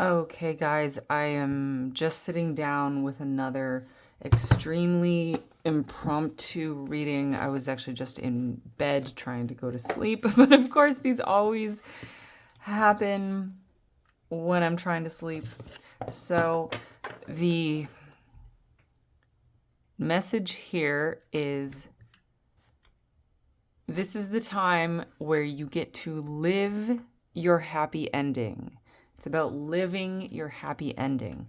Okay, guys, I am just sitting down with another extremely impromptu reading. I was actually just in bed trying to go to sleep, but of course, these always happen when I'm trying to sleep. So, the message here is this is the time where you get to live your happy ending. It's about living your happy ending.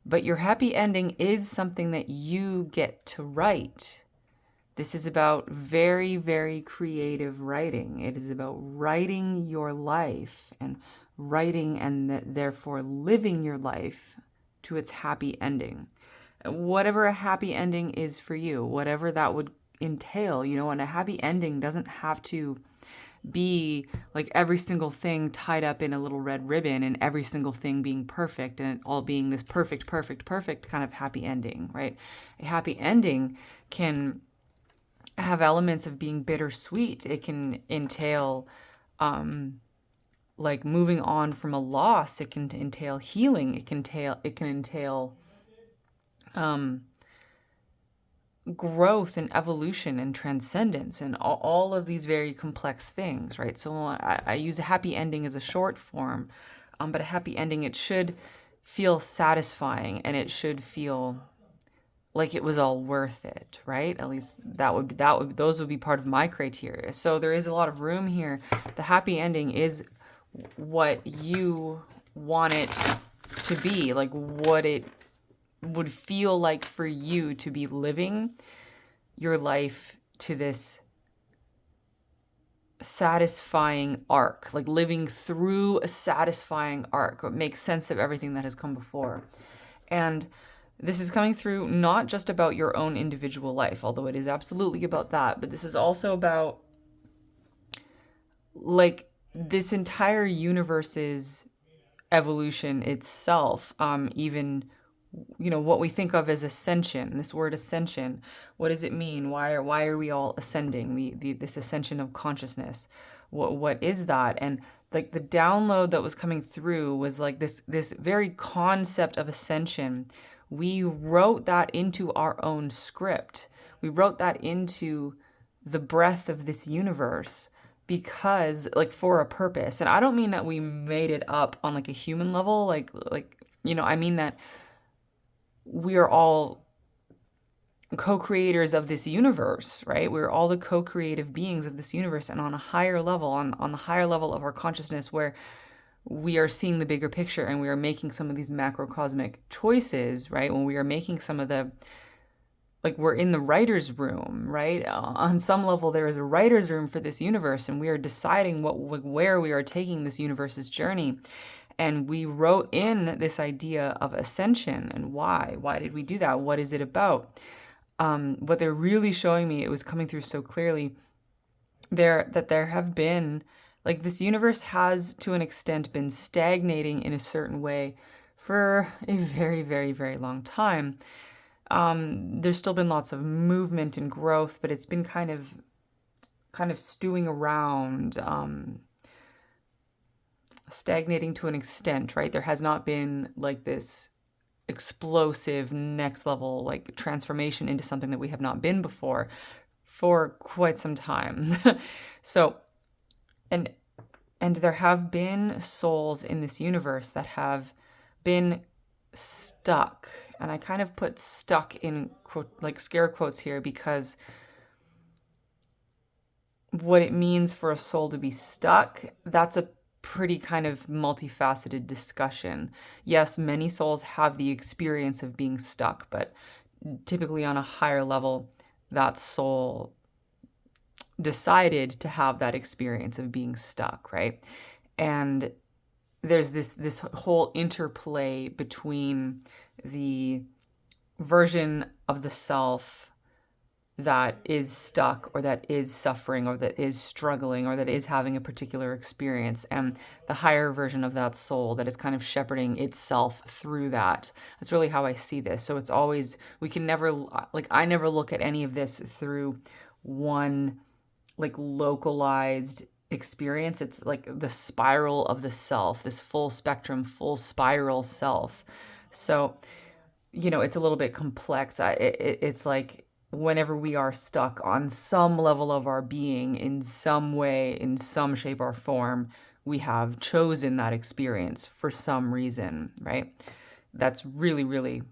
But your happy ending is something that you get to write. This is about very, very creative writing. It is about writing your life and writing and therefore living your life to its happy ending. Whatever a happy ending is for you, whatever that would entail, and a happy ending doesn't have to be like every single thing tied up in a little red ribbon and every single thing being perfect and it all being this perfect, perfect, perfect kind of happy ending, right? A happy ending can have elements of being bittersweet. It can entail like moving on from a loss. It can entail healing. It can entail growth and evolution and transcendence and all of these very complex things, right? So I use a happy ending as a short form, but a happy ending, it should feel satisfying and it should feel like it was all worth it, right? At least those would be part of my criteria. So there is a lot of room here. The happy ending is what you want it to be, like what it would feel like for you to be living your life to this satisfying arc, like living through a satisfying arc, what makes sense of everything that has come before. And this is coming through not just about your own individual life, although it is absolutely about that, but this is also about like this entire universe's evolution itself, even what we think of as ascension. This word ascension, what does it mean? Why are we all ascending? This ascension of consciousness. What is that? And like the download that was coming through was like this very concept of ascension. We wrote that into our own script. We wrote that into the breath of this universe because like for a purpose. And I don't mean that we made it up on like a human level, I mean that we are all co-creators of this universe, right? We're all the co-creative beings of this universe, and on a higher level, on the higher level of our consciousness, where we are seeing the bigger picture and we are making some of these macrocosmic choices, right? When we are making some of the, like we're in the writer's room, right? On some level, there is a writer's room for this universe, and we are deciding where we are taking this universe's journey. And we wrote in this idea of ascension and why. Why did we do that? What is it about? What they're really showing me, it was coming through so clearly that there have been, like this universe has to an extent been stagnating in a certain way for a very, very, very long time. There's still been lots of movement and growth, but it's been kind of stewing around, stagnating to an extent, right? There has not been like this explosive next level like transformation into something that we have not been before for quite some time. So, and there have been souls in this universe that have been stuck. And I kind of put stuck in quote, like scare quotes here, because what it means for a soul to be stuck, that's a pretty kind of multifaceted discussion. Yes, many souls have the experience of being stuck, but typically on a higher level, that soul decided to have that experience of being stuck, right? And there's this whole interplay between the version of the self that is stuck or that is suffering or that is struggling or that is having a particular experience, and the higher version of that soul that is kind of shepherding itself through that. That's really how I see this. So it's always, we can never, like I never look at any of this through one like localized experience. It's like the spiral of the self, this full spectrum, full spiral self. So, it's a little bit complex. It's like whenever we are stuck on some level of our being in some way, in some shape or form, we have chosen that experience for some reason, right? That's really, really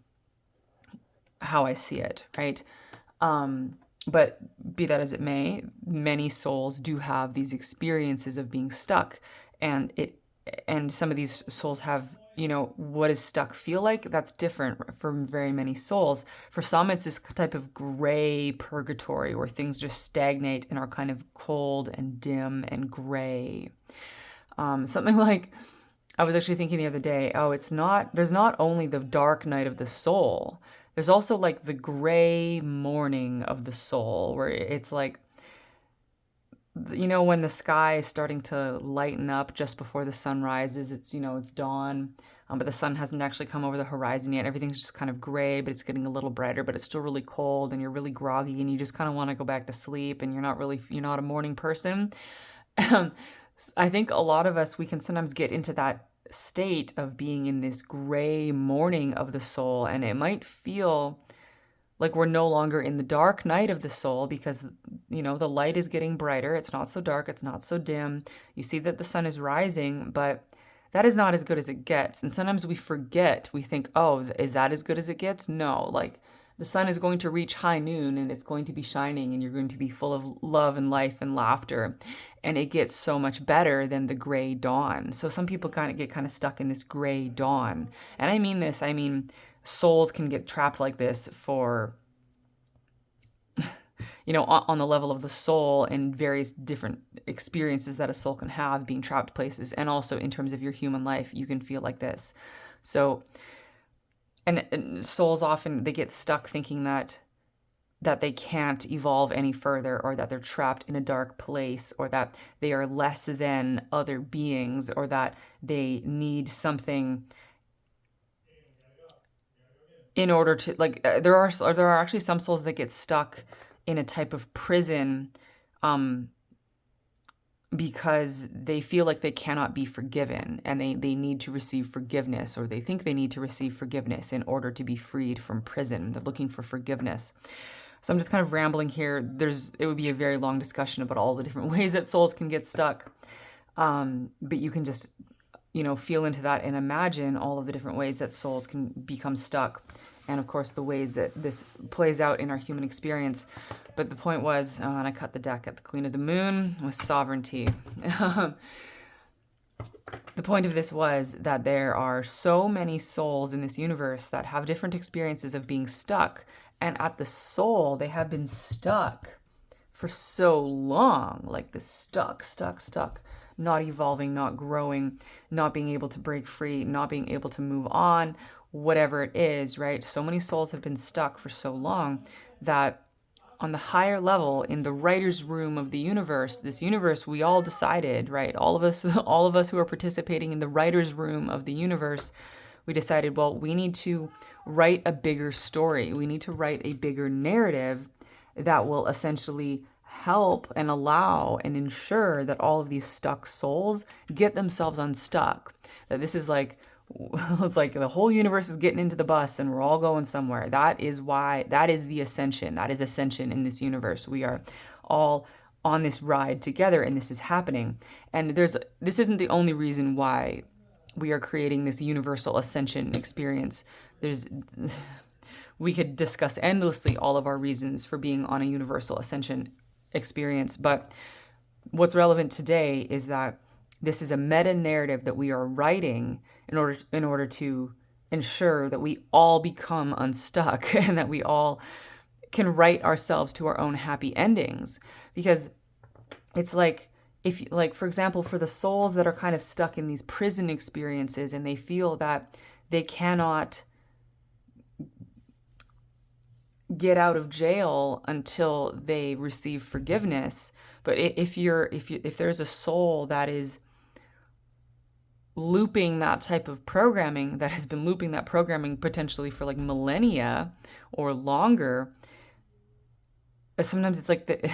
how I see it, right? But be that as it may, many souls do have these experiences of being stuck, and some of these souls have, what does stuck feel like? That's different from very many souls. For some, it's this type of gray purgatory where things just stagnate and are kind of cold and dim and gray. Something like, I was actually thinking the other day, there's not only the dark night of the soul, there's also like the gray morning of the soul, where it's like, when the sky is starting to lighten up just before the sun rises, it's dawn, but the sun hasn't actually come over the horizon yet. Everything's just kind of gray, but it's getting a little brighter, but it's still really cold, and you're really groggy, and you just kind of want to go back to sleep, and you're not a morning person. I think a lot of us, we can sometimes get into that state of being in this gray morning of the soul, and it might feel like we're no longer in the dark night of the soul because, the light is getting brighter. It's not so dark. It's not so dim. You see that the sun is rising, but that is not as good as it gets. And sometimes we forget. We think, oh, is that as good as it gets? No, like the sun is going to reach high noon and it's going to be shining and you're going to be full of love and life and laughter. And it gets so much better than the gray dawn. So some people get stuck in this gray dawn. And I mean souls can get trapped like this for, on the level of the soul and various different experiences that a soul can have being trapped places. And also in terms of your human life, you can feel like this. So, and souls often, they get stuck thinking that they can't evolve any further, or that they're trapped in a dark place, or that they are less than other beings, or that they need something in order to, like, there are actually some souls that get stuck in a type of prison because they feel like they cannot be forgiven, and they need to receive forgiveness, or they think they need to receive forgiveness in order to be freed from prison. They're looking for forgiveness. So I'm just kind of rambling here. It would be a very long discussion about all the different ways that souls can get stuck. But you can just, feel into that and imagine all of the different ways that souls can become stuck. And of course, the ways that this plays out in our human experience. But the point was, and I cut the deck at the Queen of the Moon with sovereignty. The point of this was that there are so many souls in this universe that have different experiences of being stuck. And at the soul, they have been stuck for so long, like this stuck, not evolving, not growing, not being able to break free, not being able to move on, whatever it is, right? So many souls have been stuck for so long that on the higher level, in the writer's room of the universe, this universe, we all decided, right? All of us who are participating in the writer's room of the universe, we decided, well, we need to write a bigger story. We need to write a bigger narrative that will essentially help and allow and ensure that all of these stuck souls get themselves unstuck. That this is like, it's like the whole universe is getting into the bus and we're all going somewhere. That is the ascension. That is ascension in this universe. We are all on this ride together and this is happening. And this isn't the only reason why we are creating this universal ascension experience. We could discuss endlessly all of our reasons for being on a universal ascension experience, but what's relevant today is that this is a meta narrative that we are writing in order to ensure that we all become unstuck and that we all can write ourselves to our own happy endings. Because it's like, for example, for the souls that are kind of stuck in these prison experiences and they feel that they cannot get out of jail until they receive forgiveness. But if there's a soul that is looping that type of programming, that has been looping that programming potentially for like millennia or longer, sometimes it's like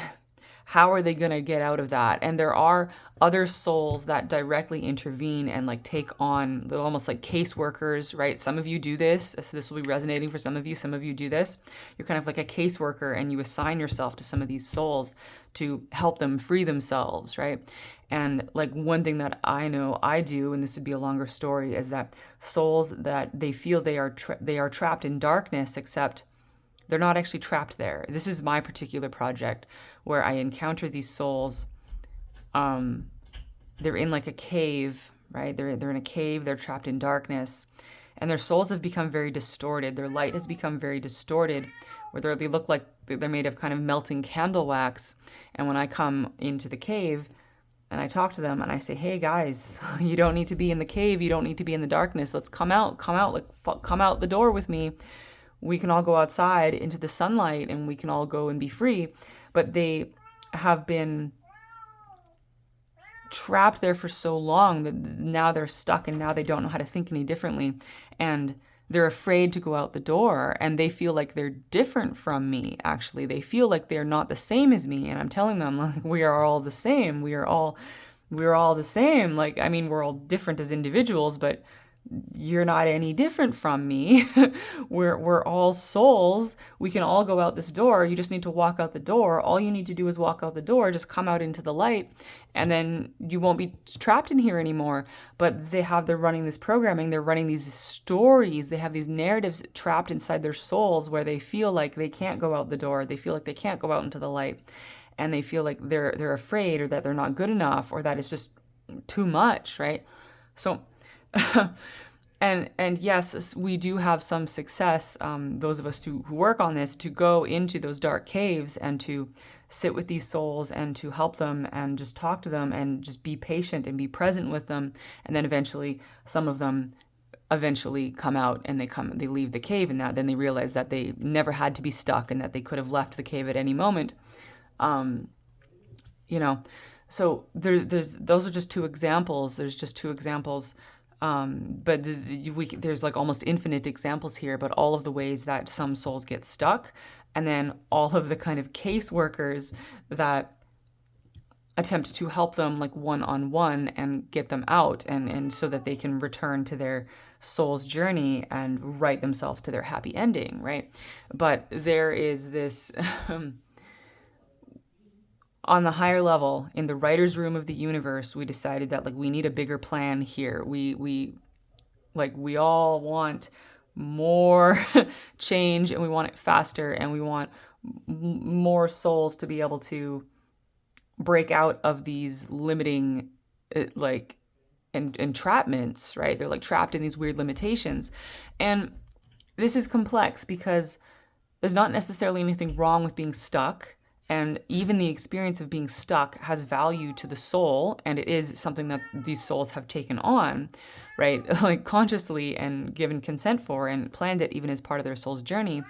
how are they going to get out of that? And there are other souls that directly intervene and like take on, they're almost like caseworkers, right? Some of you do this. So this will be resonating for some of you. Some of you do this. You're kind of like a caseworker, and you assign yourself to some of these souls to help them free themselves, right? And like one thing that I know I do, and this would be a longer story, is that souls that they feel they are trapped in darkness, except they're not actually trapped there. This is my particular project where I encounter these souls. They're in like a cave, right? They're in a cave. They're trapped in darkness, and their souls have become very distorted. Their light has become very distorted, where they look like they're made of kind of melting candle wax. And when I come into the cave and I talk to them and I say, "Hey guys, you don't need to be in the cave. You don't need to be in the darkness. Let's come out, like come out the door with me. We can all go outside into the sunlight and we can all go and be free." But they have been trapped there for so long that now they're stuck, and now they don't know how to think any differently. And they're afraid to go out the door, and they feel like they're different from me. Actually, they feel like they're not the same as me. And I'm telling them, like, we are all the same. We're all the same. Like, I mean, we're all different as individuals, but you're not any different from me. We're all souls. We can all go out this door. You just need to walk out the door. All you need to do is walk out the door, just come out into the light, and then you won't be trapped in here anymore. But they're running this programming, they're running these stories, they have these narratives trapped inside their souls where they feel like they can't go out the door, they feel like they can't go out into the light, and they feel like they're afraid, or that they're not good enough, or that it's just too much, right? So and yes, we do have some success, those of us who work on this, to go into those dark caves and to sit with these souls and to help them and just talk to them and just be patient and be present with them. And then eventually some of them eventually come out, and they leave the cave, and then they realize that they never had to be stuck and that they could have left the cave at any moment. So those are just two examples. There's just two examples. But there's like almost infinite examples here, but all of the ways that some souls get stuck, and then all of the kind of caseworkers that attempt to help them like one-on-one and get them out, and so that they can return to their soul's journey and write themselves to their happy ending, right? But there is this on the higher level, in the writer's room of the universe, we decided that like we need a bigger plan here. We all want more change, and we want it faster, and we want more souls to be able to break out of these limiting entrapments, right? They're like trapped in these weird limitations. And this is complex because there's not necessarily anything wrong with being stuck. And even the experience of being stuck has value to the soul, and it is something that these souls have taken on, right? Like consciously, and given consent for, and planned it even as part of their soul's journey.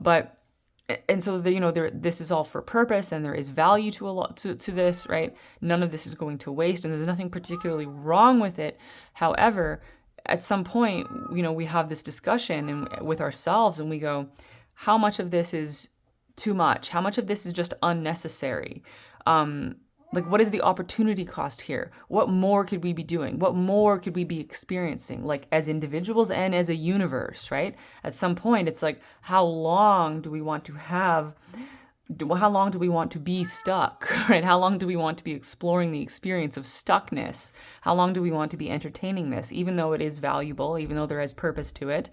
And so this is all for purpose, and there is value to a lot to this, right? None of this is going to waste, and there's nothing particularly wrong with it. However, at some point, we have this discussion with ourselves, and we go, how much of this is too much? How much of this is just unnecessary? What is the opportunity cost here? What more could we be doing? What more could we be experiencing, like as individuals and as a universe, right? At some point, it's like, how long do we want to be stuck, right? How long do we want to be exploring the experience of stuckness? How long do we want to be entertaining this, even though it is valuable, even though there is purpose to it?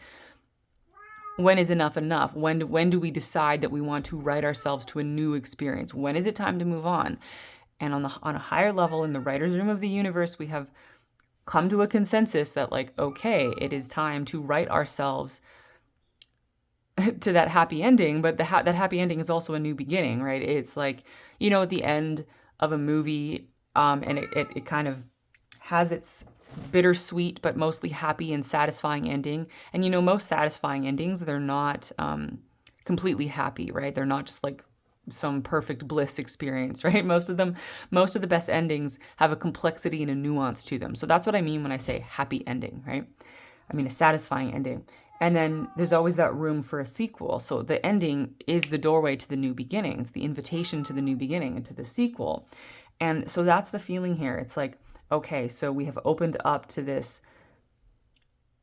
When is enough enough? When do we decide that we want to write ourselves to a new experience? When is it time to move on? And on a higher level, in the writer's room of the universe, we have come to a consensus that okay, it is time to write ourselves to that happy ending, but that happy ending is also a new beginning, right? It's like, at the end of a movie, and it kind of has its bittersweet but mostly happy and satisfying ending. And most satisfying endings, they're not completely happy, right? They're not just like some perfect bliss experience, right? Most of the best endings have a complexity and a nuance to them. So that's what I mean when I say happy ending, right? I mean a satisfying ending. And then there's always that room for a sequel. So the ending is the doorway to the new beginning. It's the invitation to the new beginning and to the sequel. And so that's the feeling here. It's like, okay, so we have opened up to this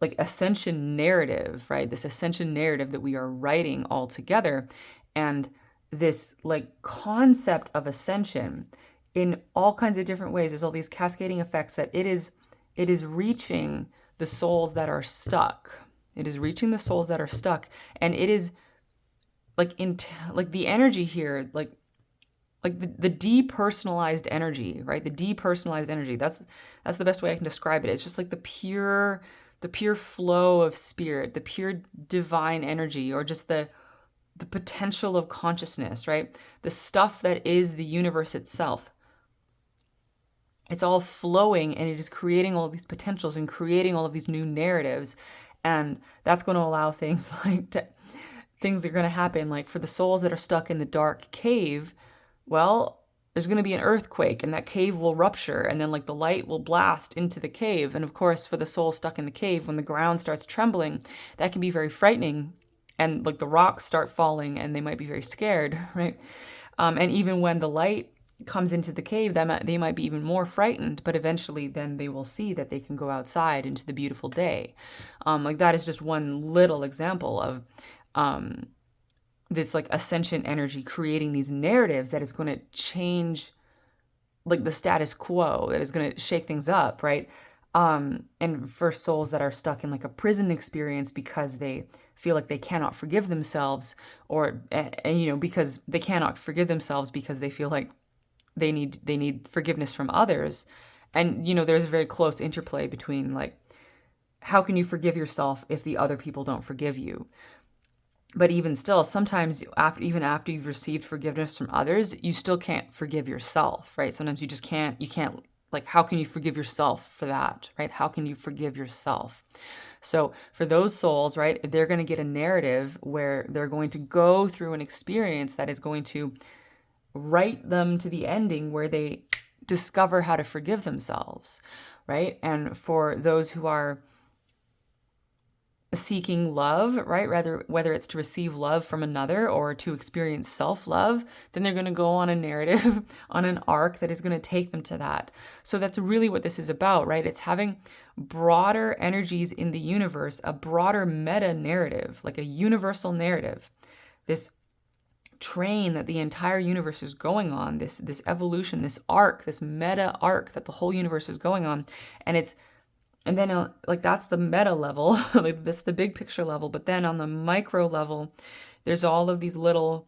like ascension narrative, right? This ascension narrative that we are writing all together. And this like concept of ascension in all kinds of different ways. There's all these cascading effects that it is reaching the souls that are stuck. It is reaching the souls that are stuck. And it is like like the energy here, like the depersonalized energy, right? The depersonalized energy. That's the best way I can describe it. It's just like the pure flow of spirit, the pure divine energy, or just the potential of consciousness, right? The stuff that is the universe itself. It's all flowing, and it is creating all these potentials and creating all of these new narratives. And that's going to allow things things are going to happen. Like for the souls that are stuck in the dark cave, well, there's going to be an earthquake and that cave will rupture, and then like the light will blast into the cave. And of course, for the soul stuck in the cave, when the ground starts trembling, that can be very frightening, and like the rocks start falling and they might be very scared, right? And even when the light comes into the cave, they might be even more frightened, but eventually then they will see that they can go outside into the beautiful day. Like that is just one little example of this like ascension energy creating these narratives that is going to change like the status quo, that is going to shake things up, right? And for souls that are stuck in like a prison experience because they feel like they cannot forgive themselves, or and you know, because they cannot forgive themselves because they feel like they need forgiveness from others. And you know, there's a very close interplay between like, how can you forgive yourself if the other people don't forgive you? But even still, sometimes even after you've received forgiveness from others, you still can't forgive yourself, right? Sometimes you just can't, like, how can you forgive yourself for that, right? How can you forgive yourself? So for those souls, right, they're going to get a narrative where they're going to go through an experience that is going to write them to the ending where they discover how to forgive themselves, right? And for those who are seeking love, right? Whether it's to receive love from another or to experience self-love, then they're going to go on a narrative, on an arc that is going to take them to that. So that's really what this is about, right? It's having broader energies in the universe, a broader meta narrative, like a universal narrative. This train that the entire universe is going on, this evolution, this arc, this meta arc that the whole universe is going on. And then like that's the meta level, like that's the big picture level. But then on the micro level, there's all of these little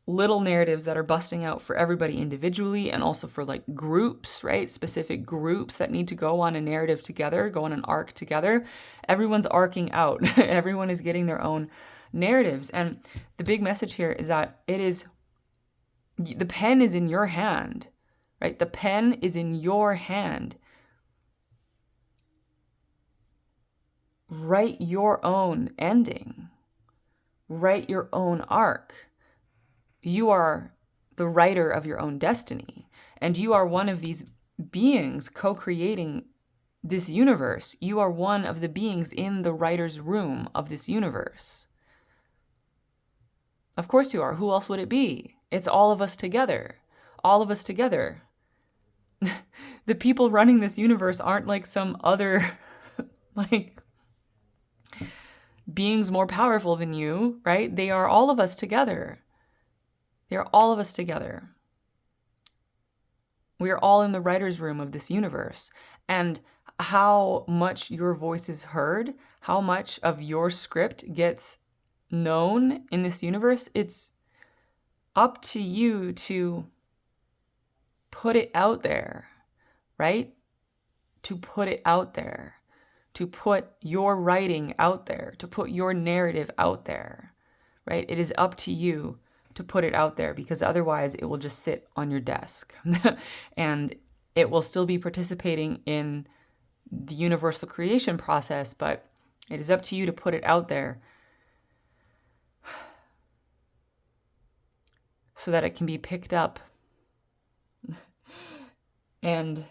narratives that are busting out for everybody individually, and also for like groups, right? Specific groups that need to go on a narrative together, go on an arc together. Everyone's arcing out. Everyone is getting their own narratives. And the big message here is that the pen is in your hand, right? The pen is in your hand. Write your own ending. Write your own arc. You are the writer of your own destiny, and you are one of these beings co-creating this universe. You are one of the beings in the writer's room of this universe. Of course you are. Who else would it be? It's all of us together. All of us together. The people running this universe aren't like some other like beings more powerful than you, right? They are all of us together. They are all of us together. We are all in the writer's room of this universe. And how much your voice is heard, how much of your script gets known in this universe, it's up to you to put it out there, right? To put it out there, to put your writing out there, to put your narrative out there, right? It is up to you to put it out there, because otherwise it will just sit on your desk and it will still be participating in the universal creation process, but it is up to you to put it out there so that it can be picked up and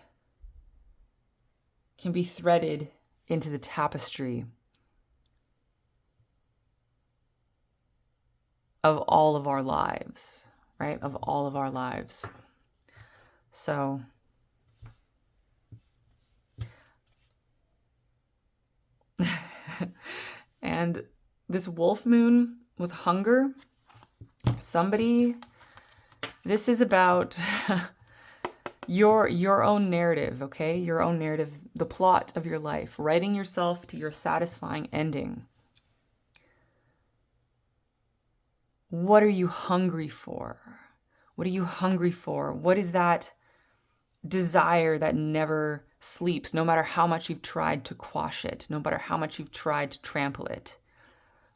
can be threaded into the tapestry of all of our lives, right? Of all of our lives. So and this wolf moon with hunger, this is about your own narrative, okay? Your own narrative, the plot of your life, writing yourself to your satisfying ending. What are you hungry for? What are you hungry for? What is that desire that never sleeps, no matter how much you've tried to quash it, no matter how much you've tried to trample it,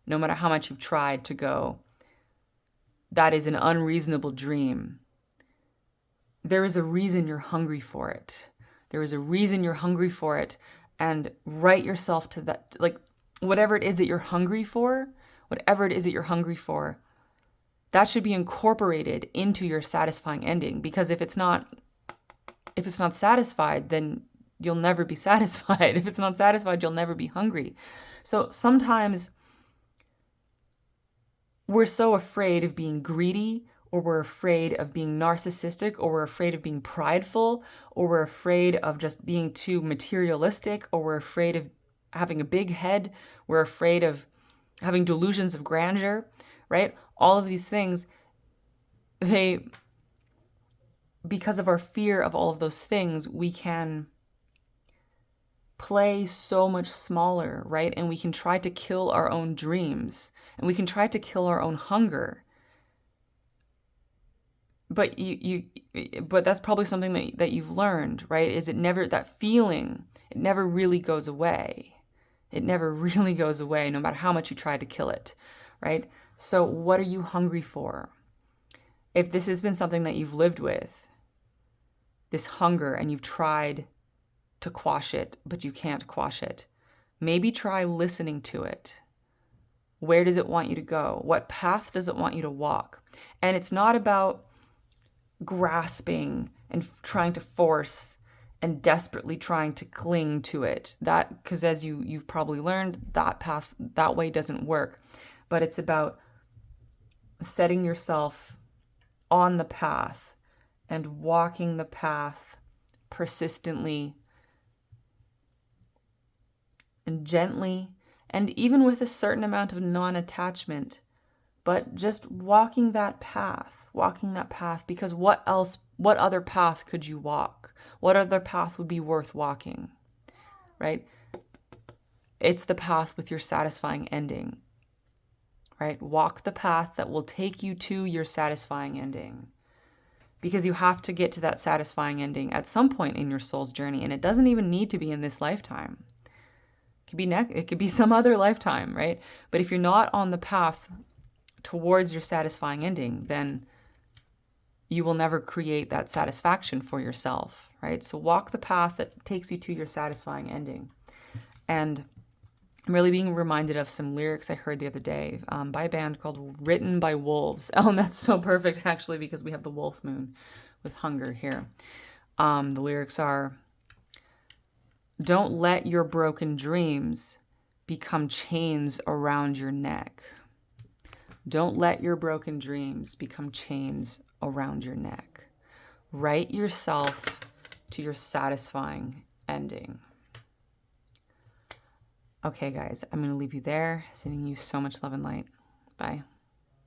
no matter how much you've tried to go, that is an unreasonable dream. There is a reason you're hungry for it. There is a reason you're hungry for it. And write yourself to that, like whatever it is that you're hungry for, that should be incorporated into your satisfying ending. Because if it's not satisfied, then you'll never be satisfied. If it's not satisfied, you'll never be hungry. So sometimes we're so afraid of being greedy, or we're afraid of being narcissistic, or we're afraid of being prideful, or we're afraid of just being too materialistic, or we're afraid of having a big head, we're afraid of having delusions of grandeur, right? All of these things, because of our fear of all of those things, we can play so much smaller, right? And we can try to kill our own dreams, and we can try to kill our own hunger. But but that's probably something that you've learned, right? Is that feeling, it never really goes away. It never really goes away, no matter how much you try to kill it, right? So what are you hungry for? If this has been something that you've lived with, this hunger, and you've tried to quash it, but you can't quash it, maybe try listening to it. Where does it want you to go? What path does it want you to walk? And it's not about grasping and trying to force and desperately trying to cling to it. That, because as you've probably learned, that path, that way doesn't work. But it's about setting yourself on the path and walking the path persistently and gently, and even with a certain amount of non-attachment, but just walking that path, because what other path could you walk? What other path would be worth walking, right? It's the path with your satisfying ending, right? Walk the path that will take you to your satisfying ending, because you have to get to that satisfying ending at some point in your soul's journey, and it doesn't even need to be in this lifetime. It could be some other lifetime, right? But if you're not on the path towards your satisfying ending, then you will never create that satisfaction for yourself, right? So walk the path that takes you to your satisfying ending. And I'm really being reminded of some lyrics I heard the other day by a band called Written by Wolves. Oh, and that's so perfect, actually, because we have the wolf moon with hunger here. The lyrics are, "Don't let your broken dreams become chains around your neck. Don't let your broken dreams become chains around your neck. Write yourself to your satisfying ending." Okay, guys, I'm going to leave you there, sending you so much love and light. Bye.